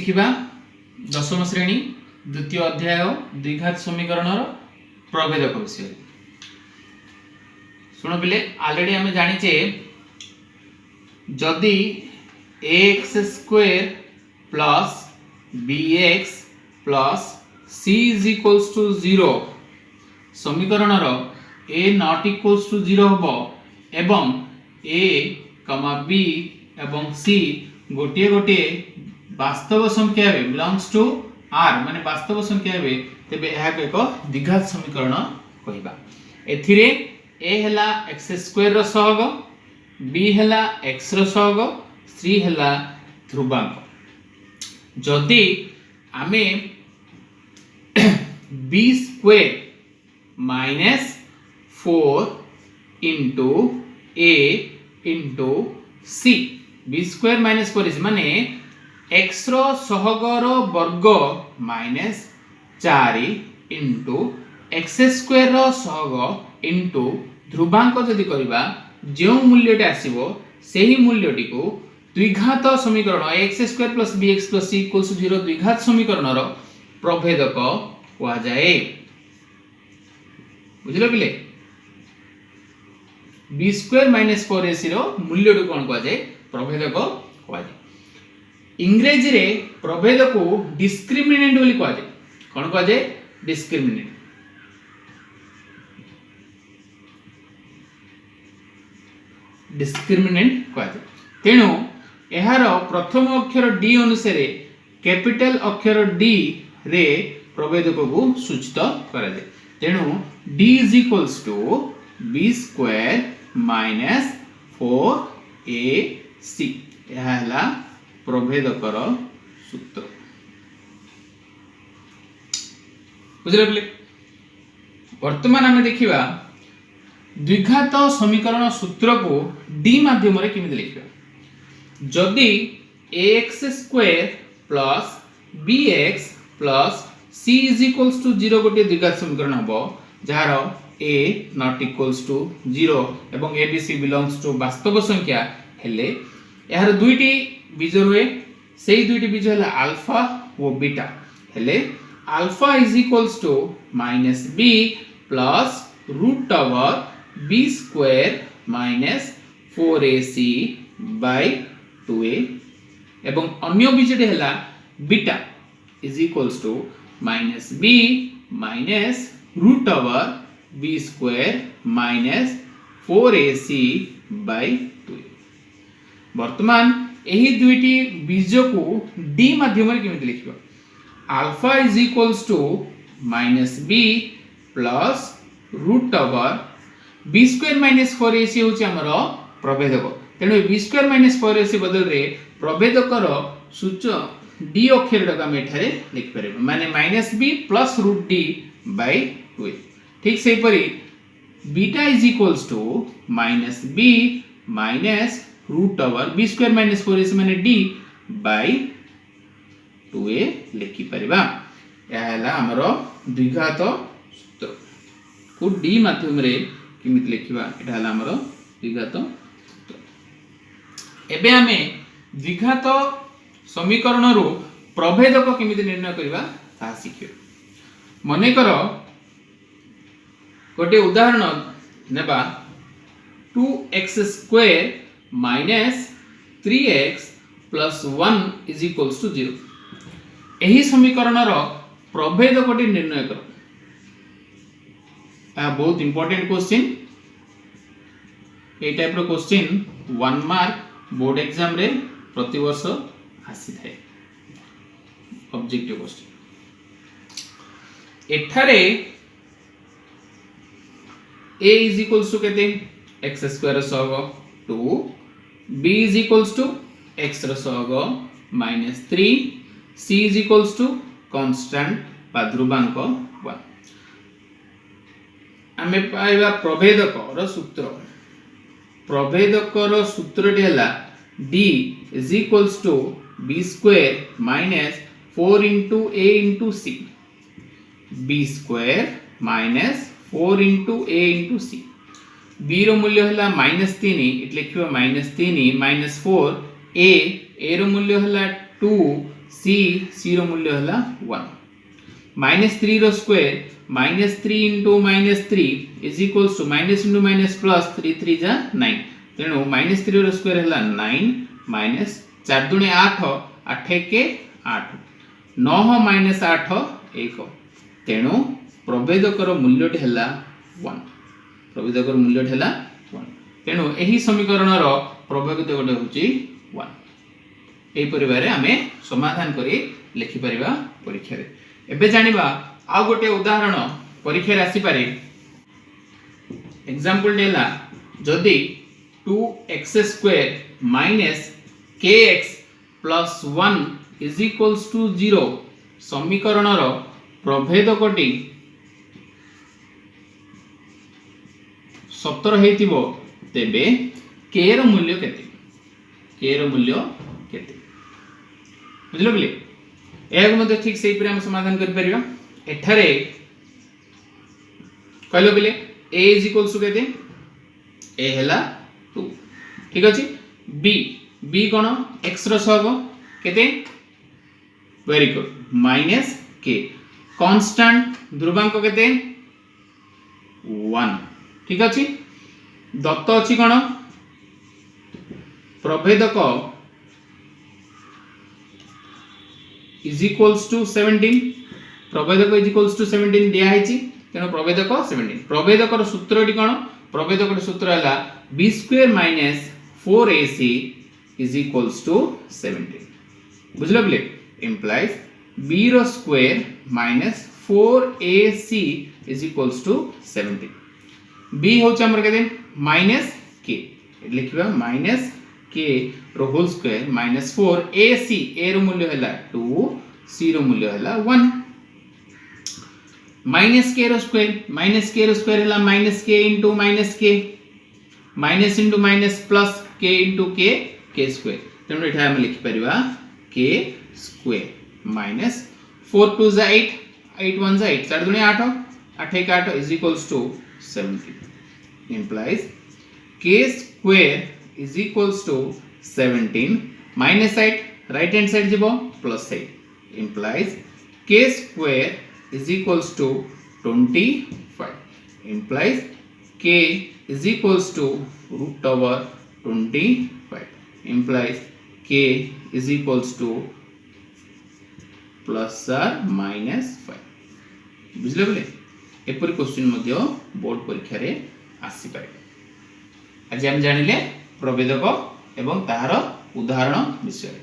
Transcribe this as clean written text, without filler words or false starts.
शिखिबा दशम श्रेणी द्वितीय अध्याय द्विघात समीकरण प्रभेदक विषय। सुनो पिले ऑलरेडी आम जानिचे जदि ax square plus bx plus c is equals to 0 समीकरण a नॉट इक्वल्स टू 0 हबो एवं a, b एवं c गोटे गोटे वास्तव संख्या बिलोंग्स टू r माने वास्तव संख्या तेबे यह एक द्विघात समीकरण कहबा। एथिरे a हला x स्क्वायर रो सहग, b हला x रो सहग, c हला ध्रुवांक। जदि आमे b square minus 4 into a into c b square minus 4 माने x रो सहगर वर्ग minus 4 into x square rho सहग into ध्रुवांक जदि करबा जो मूल्यटा आसीबो सेही मूल्यटी को द्विघात समीकरण x square plus bx plus c equals to 0 द्विघात समीकरण रो प्रभेदक कहा जाए। बुझलो पिले b स्क्वायर माइनस 4ac रो मूल्य को कोन कहा जाए प्रभेदक कहा जाए। इंग्रेजी रे प्रभेद को डिस्क्रिमिनेंट बोली कहा जाए। कौन कहा जाए डिस्क्रिमिनेंट। डिस्क्रिमिनेंट कहा जाए। तेणु एहार प्रथम अक्षर d अनुसार कैपिटल अक्षर d रे प्रभेदक को सूचित करा जाए। तेणु d is equals to b square minus 4ac यह हला प्रभेदकर सूत्र। बुझले पिले वर्तमान आमे देखिबा द्विघात समीकरण सूत्र को d माध्यम रे किमिति लिखिबा। जदि ax square plus bx plus c is equals to 0 गोटे द्विघात समीकरण हबो जहार a नॉट इक्वल्स टू 0 एवं abc बिलोंग्स टू वास्तव संख्या हेले यार दुईटी बीज रुए से दुईटी बीज है अल्फा और बीटा हेले alpha is equals to minus b plus root over b square minus 4ac by 2a एवं अन्य बीजटी है beta is equals to minus b minus root over b square minus 4ac by 2a। वर्तमान एही दुईटी बीज को d माध्यम रे केमिति लिखिबा। Alpha is equals to minus b plus root over b square minus 4ac होची हमर प्रभेदक। तेनु b स्क्वायर माइनस 4ac बदल रे प्रभेदकर सूत्र d अक्षर डका मेठारे लिख परबे माने minus b plus root d by 2a। ठीक सेही परी beta is equals to minus b minus root over b square minus 4ac माने d बाय 2a लिखि परिबा। या हला हमरो द्विघात सूत्र को d माध्यम रे किमित लिखिबा एटा हला हमरो द्विघात सूत्र। एबे हमें द्विघात समीकरण रो प्रभेदक किमित निर्णय करबा ता सिखियो। मने करो गोटे उदाहरण नेबा 2x square minus 3x plus 1 is equals to 0 एही समीकरण रो प्रभेदकटी निर्णय करो। आ बहुत इंपोर्टेंट क्वेश्चन ए टाइप रो क्वेश्चन 1 मार्क बोर्ड एग्जाम रे प्रति वर्ष आसी थाए ऑब्जेक्टिव क्वेश्चन। एठारे a इज इक्वल्स टू केते x स्क्वायर सहग 2 b is equals to x रो सहग minus 3 c is equals to constant बा ध्रुवांक 1। आमे पाइबा प्रभेदक रो सूत्र। प्रभेदक रो सूत्रटी हला d is equals to b square minus 4 into a into c b square minus 4 into a into c b रो मूल्य हला -3 इट लिखिबा -3 -4 a रो मूल्य हला 2 सी रो मूल्य है 1 -3 रो square -3 into -3 is equals to minus into minus plus 3 3 जा 9 तेणु -3 रो स्क्वायर है 9 माइनस 4 दूनी 8 8 के 8 9 माइनस 8 1 तेणु प्रभेदकर मूल्यटी है 1 प्रभेदकर मूल्यटी है 1 तेणु यही समीकरण प्रभेद गोटे हूँ 1 यही परिवार आम समाधान करी लिखिपर परीक्षा एबे जानिबा आ गोटे उदाहरण परीक्षा आसीपारे एग्जांपल डेला जदि 2x² minus kx plus 1 is equals to 0 समीकरण प्रभेदकटी 17 हेतिबो तेबे k रो मूल्य केते k रो मूल्य केते बुझलो बिले एगो मते ठीक सेही पर हम समाधान कर परिबा एठारे कहलो बिले a इज इक्वल्स टू केते a हैला 2 ठीक अछि b कोन x रो सहग केते very good minus k constant ध्रुवांक केते 1 ठीक अछि दत्त अछि कोन प्रभेदक इज इक्वल्स टू 17 प्रभेदक इज इक्वल्स टू 17 दिया हेछि तेनो प्रभेदक 17 प्रभेदकर सूत्रटी कोन प्रभेदकर सूत्र हला b² minus 4ac is equals to 17 बुझलो बिले implies b रो square minus 4ac is equals to 17 b होछ हमर केते माइनस k लिखबा माइनस k रो whole square minus 4ac a रो मूल्य हला 2 c रो मूल्य हला 1 माइनस k रो स्क्वायर हला minus k into minus plus k into k square तेनु एठा हम लिखि परिबा k स्क्वायर माइनस 4 2 जा 8 8 1 जा 8 4 दूनी 8 8 1 8 is equals to 17 implies k square is equals to 17 minus 8 right hand side jibo plus 8 implies k square is equals to 25 implies k is equals to root over 25 implies k is equals to plus or minus 5 बुझले बोले एपरि question मध्य board परीक्षा रे आसी पारे आज हम जानिले प्रभेदक एवं ताहार उदाहरण विषय।